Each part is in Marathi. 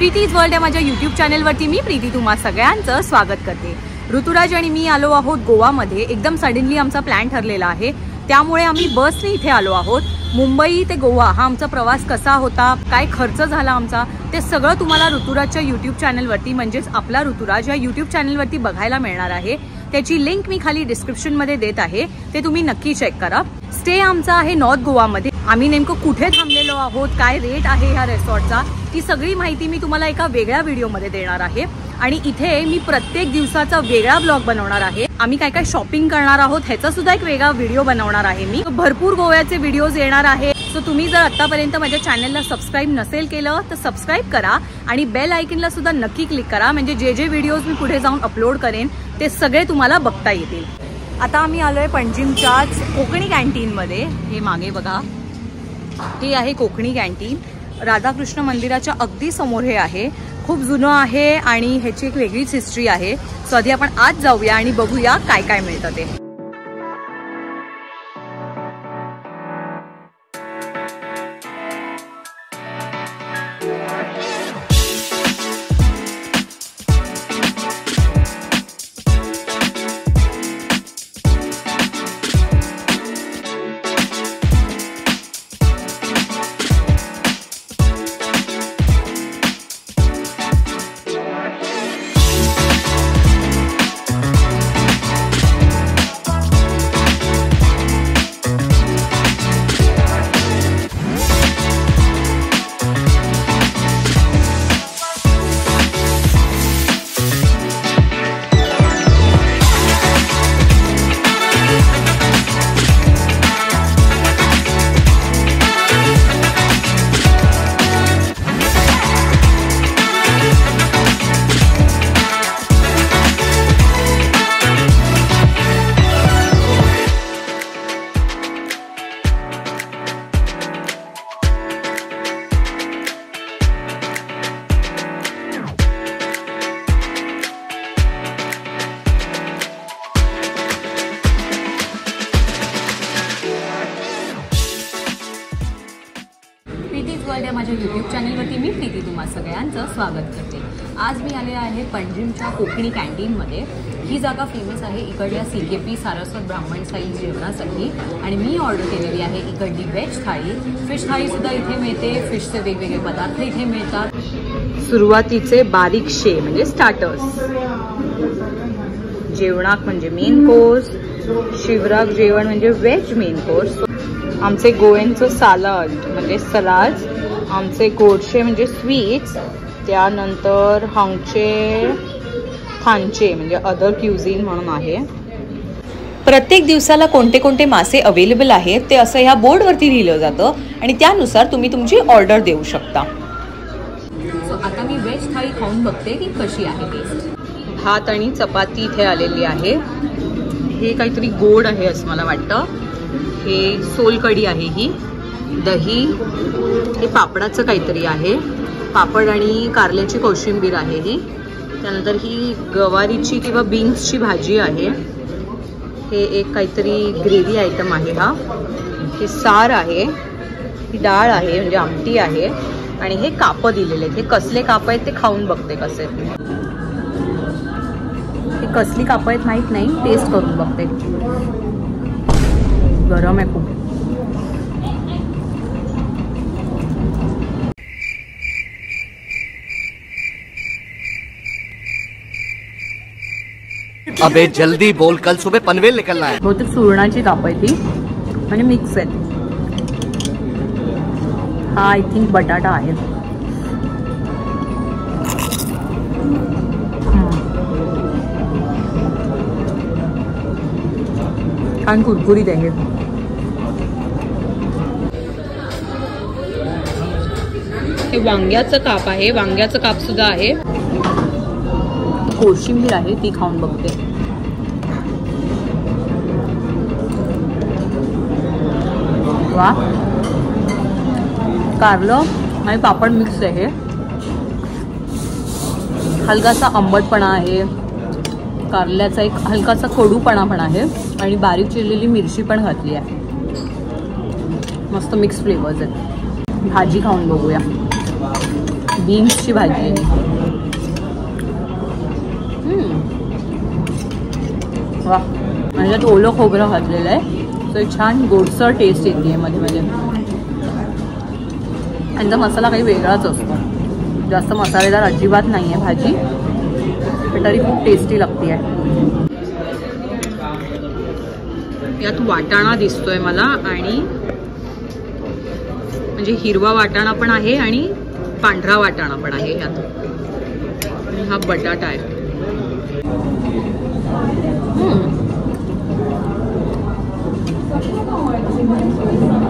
प्रीतीज वर्ल्ड या माझ्या यूट्यूब चॅनलवरती मी प्रीती तुम्हा सगळ्यांचं स्वागत करते। ऋतुराज आणि मी आलो आहोत गोवामध्ये। एकदम सडनली आमचा प्लॅन ठरलेला आहे, त्यामुळे आम्ही बसने इथे आलो आहोत। मुंबई ते गोवा हा आमचा प्रवास कसा होता, काय खर्च झाला आमचा, ते सगळं तुम्हाला ऋतुराजच्या यूट्यूब चॅनलवरती म्हणजेच आपला ऋतुराज या यूट्यूब चॅनलवरती बघायला मिळणार आहे। त्याची लिंक मी खाली डिस्क्रिप्शनमध्ये देत आहे, ते तुम्ही नक्की चेक करा। स्टे आमचा आहे नॉर्थ गोवामध्ये। आम्ही नेमकं कुठे थांबलेलो आहोत, काय रेट आहे ह्या रिसॉर्टचा, ती सगळी माहिती मी तुम्हाला एका वेगळ्या व्हिडिओमध्ये देणार आहे। आणि इथे मी प्रत्येक दिवसाचा वेगळा ब्लॉग बनवणार आहे। आम्ही काय काय शॉपिंग करणार आहोत ह्याचा सुद्धा एक वेगळा व्हिडिओ बनवणार आहे मी। भरपूर गोव्याचे व्हिडिओज येणार आहे। सो तुम्ही जर आतापर्यंत माझ्या चॅनलला सबस्क्राइब नसेल केलं तर सबस्क्राइब करा आणि बेल आयकॉनला सुद्धा नक्की क्लिक करा, म्हणजे जे जे व्हिडिओज मी पुढे जाऊन अपलोड करेन ते सगळे तुम्हाला बघता येतील। आता आम्ही आलोय पणजीमच्याच कोकणी कॅन्टीनमध्ये। हे मागे बघा, हे आहे कोकणी कॅन्टीन। राधाकृष्ण मंदिराच्या अगदी समोर हे आहे। खूप जुनं आहे आणि ह्याची एक वेगळीच हिस्ट्री आहे। सो आधी आपण आत जाऊया आणि बघूया काय काय मिळतं ते। माझ्या यूट्यूब चॅनलवरती मी प्रीती तुम्हा सगळ्यांचं स्वागत करते। आज मी आले आहे पणजीमच्या कोकणी कॅन्टीनमध्ये। ही जागा फेमस आहे इकडल्या CKP सारस्वत ब्राह्मण स्टाईल जेवणासाठी आणि मी ऑर्डर केलेली आहे इकडली व्हेज थाळी। फिश थाळीसुद्धा इथे मिळते, फिशचे वेगवेगळे पदार्थ इथे मिळतात। सुरुवातीचे बारीकशे म्हणजे स्टार्टर्स, जेवणाक म्हणजे मेन कोर्स, शिवराक जेवण म्हणजे व्हेज मेन कोर्स, आमचे गोव्यांचं सालाड म्हणजे सलाद, आमचे गोडशे म्हणजे स्वीट्स, त्यानंतर हांगचे थांचे म्हणजे अदर क्युझिन म्हणून आहे। प्रत्येक दिवसाला कोणते कोणते मासे अवेलेबल आहेत ते असं ह्या बोर्डवरती लिहिलं जातं आणि त्यानुसार तुम्ही तुमची ऑर्डर देऊ शकता। आता मी व्हेज थाळी खाऊन बघते की कशी आहे टेस्ट। भात आणि चपाती इथे आलेली आहे। हे काहीतरी गोड आहे असं मला वाटतं। हे सोलकढी आहे, ही दही, हे पापडाचं काहीतरी आहे, पापड आणि कारल्याची कोशिंबीर आहे ही, त्यानंतर ही गवारीची किंवा बीन्सची भाजी आहे, हे एक काहीतरी ग्रेव्ही आयटम आहे, हा हे सार आहे, ही डाळ आहे म्हणजे आमटी आहे आणि हे कापं दिलेले आहेत। हे कसले कापं आहेत ते खाऊन बघते कसे, हे कसली कापं आहेत माहीत नाही, टेस्ट करून बघते। गरम आहे खूप। अबे जल्दी बोल, कल सुबह पनवेल निकलना है। बहुतेक सुरणाची काप आहे ती म्हणजे मिक्स आहे। हा आय थिंक बटाटा आहे। छान कुरकुरीत आहे। हे वांग्याचं काप आहे, वांग्याचं काप सुद्धा आहे, कोशिंबीर आहे ती खाऊन बघते। वा, कारलं आणि पापड मिक्स आहे। हलकासा आंबटपणा आहे, कारल्याचा एक हलकासा कडूपणा पण आहे आणि बारीक चिरलेली मिरची पण घातली आहे। मस्त मिक्स फ्लेवर्स आहेत। भाजी खाऊन बघूया। बीन्सची भाजी आहे. वा, म्हणजे ओलं खोबरं घातलेलं आहे, तर छान गोडसर टेस्ट येते मध्ये मध्ये. त्यांचा मसाला काही वेगळाच असतो, जास्त मसालेदार अजिबात नाही आहे भाजी, पण तरी खूप टेस्टी लागते आहे. यात वाटाणा दिसतोय मला, आणि म्हणजे हिरवा वाटाणा पण आहे आणि पांढरा वाटाणा पण आहे यात. आणि हा बटाटा आहे.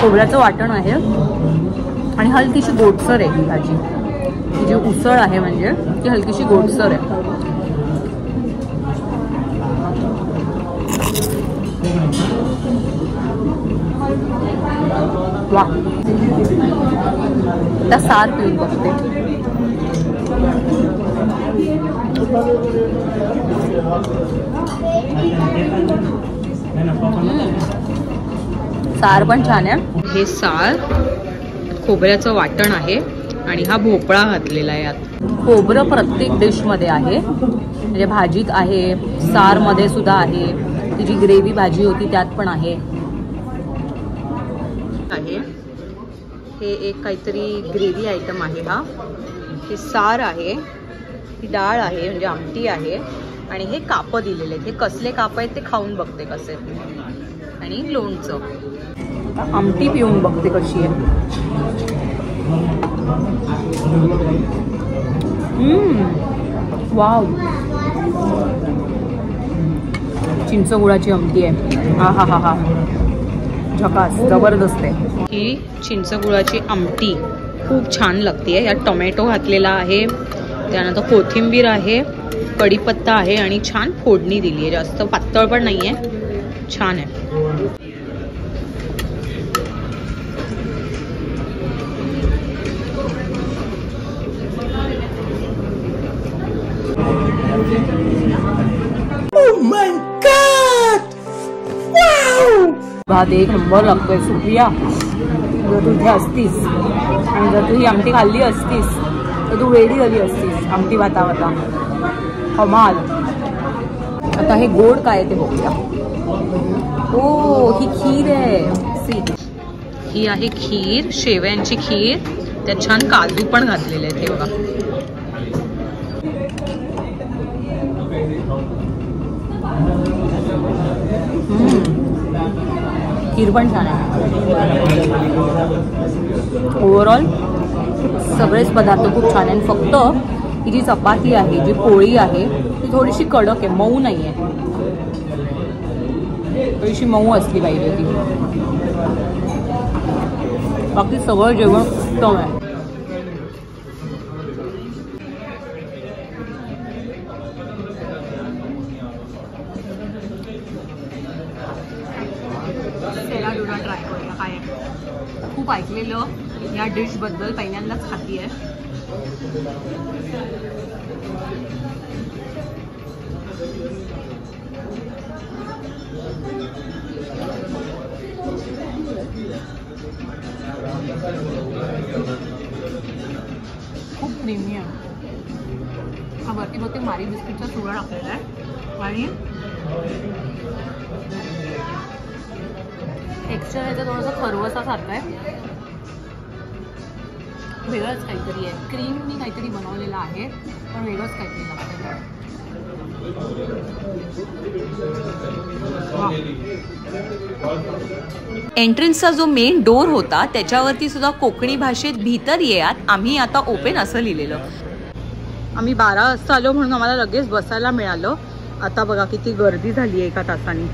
खोबऱ्याचं वाटण आहे आणि हलकीशी गोडसर आहे ही भाजी. ही जी उसळ आहे म्हणजे ती हलकीशी गोडसर आहे. वा, आता सार पिऊन बघते. सार पण छान आहे. हे सार खोबऱ्याचं वाटण आहे आणि हा भोपळा घातलेला आहे यात. खोबरं प्रत्येक डिशमध्ये आहे, म्हणजे भाजीत आहे, सारमध्ये सुद्धा आहे, ती जी ग्रेव्ही भाजी होती त्यात पण आहे. हे एक काहीतरी ग्रेव्ही आयटम आहे. हा हे सार आहे, ही डाळ आहे म्हणजे आमटी आहे, आणि हे कापं दिलेले आहेत. हे कसले कापं आहेत ते खाऊन बघते कसे. आणि लोणचं. आमटी पिऊन बघते कशी आहे. वाव, चिंच गुळाची आमटी आहे. हा हा हा हा, झकास, जबरदस्त आहे. ही चिंच गुळाची आमटी खूप छान लागते. यात टोमॅटो घातलेला आहे, त्यानंतर कोथिंबीर आहे, कढीपत्ता आहे आणि छान फोडणी दिली आहे. जास्त पातळ पण नाही आहे, छान आहे. भात एक नंबर लागतोय. सुप्रिया, जर तू इथे असतीस आणि जर तू ही आमटी खाल्ली असतीस तर तू वेडी झाली असतीस आमटी भातावरला. कमाल. आता हे गोड काय ते बघूया. ओ, ही खीर आहे. सी, ही आहे खीर, शेवयांची खीर. त्यात छान काजू पण घातलेले आहेत. हे बघा. खीर पण छान आहे. ओव्हरऑल सगळेच पदार्थ खूप छान आहे. फक्त ही जी चपाती आहे, जी पोळी आहे, ती थोडीशी कडक आहे, मऊ नाही आहे. थोडीशी मऊ असली पाहिजे ती. बाकी सगळं जेवण उत्तम आहे. ट्राय करूया काय आहे. खूप ऐकलेलं या डिश बद्दल, पहिल्यांदाच खाती आहे. खूप प्रीमियम. हा वरती मारी बिस्किटचा चुरा टाकलेला आहे आणि टेक्स्चर ह्याचं थोडंसं खरवसासारखं आहे. वेगळंच काहीतरी आहे. क्रीमनी काहीतरी बनवलेलं आहे, पण वेगळंच काहीतरी लागतं. एंट्रन्सचा जो मेन डोर होता त्याच्यावरती सुद्धा कोकणी भाषेत भीतर येयात आम्ही आता ओपन असं लिहिलेलं. आम्ही 12 वाजता आलो म्हणून आम्हाला लगेच बसायला मिळालं. आता बघा किती गर्दी झाली आहे एका तासाने.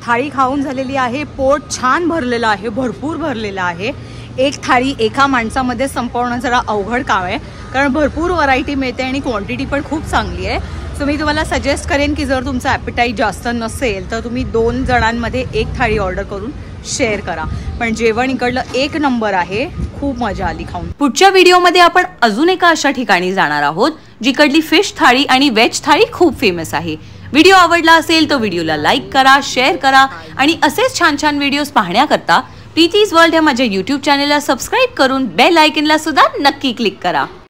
थाळी खाऊन झालेली आहे. पोट छान भरलेलं आहे, भरपूर भरलेलं आहे. एक थाळी एका माणसामध्ये संपवणं जरा अवघड काम आहे, कारण भरपूर व्हरायटी मिळते आणि क्वांटिटी पण खूप चांगली आहे. सो मी तुम्हाला सजेस्ट करेन की जर तुमचं ॲपेटाईट जास्त नसेल तर तुम्ही 2 जणांमध्ये एक थाळी ऑर्डर करून शेअर करा. पण जेवण इकडलं एक नंबर आहे. खूप मजा आली खाऊन. पुढच्या व्हिडिओमध्ये आपण अजून एका अशा ठिकाणी जाणार आहोत जिकडली फिश थाळी आणि व्हेज थाळी खूप फेमस आहे. व्हिडिओ आवडला असेल तर व्हिडिओला लाईक करा, शेअर करा आणि असेच छान छान व्हिडिओज पाहण्याकरता प्रीतीज वर्ल्ड या माझ्या यूट्यूब चॅनलला सबस्क्राईब करून बेल आयकनला सुद्धा नक्की क्लिक करा.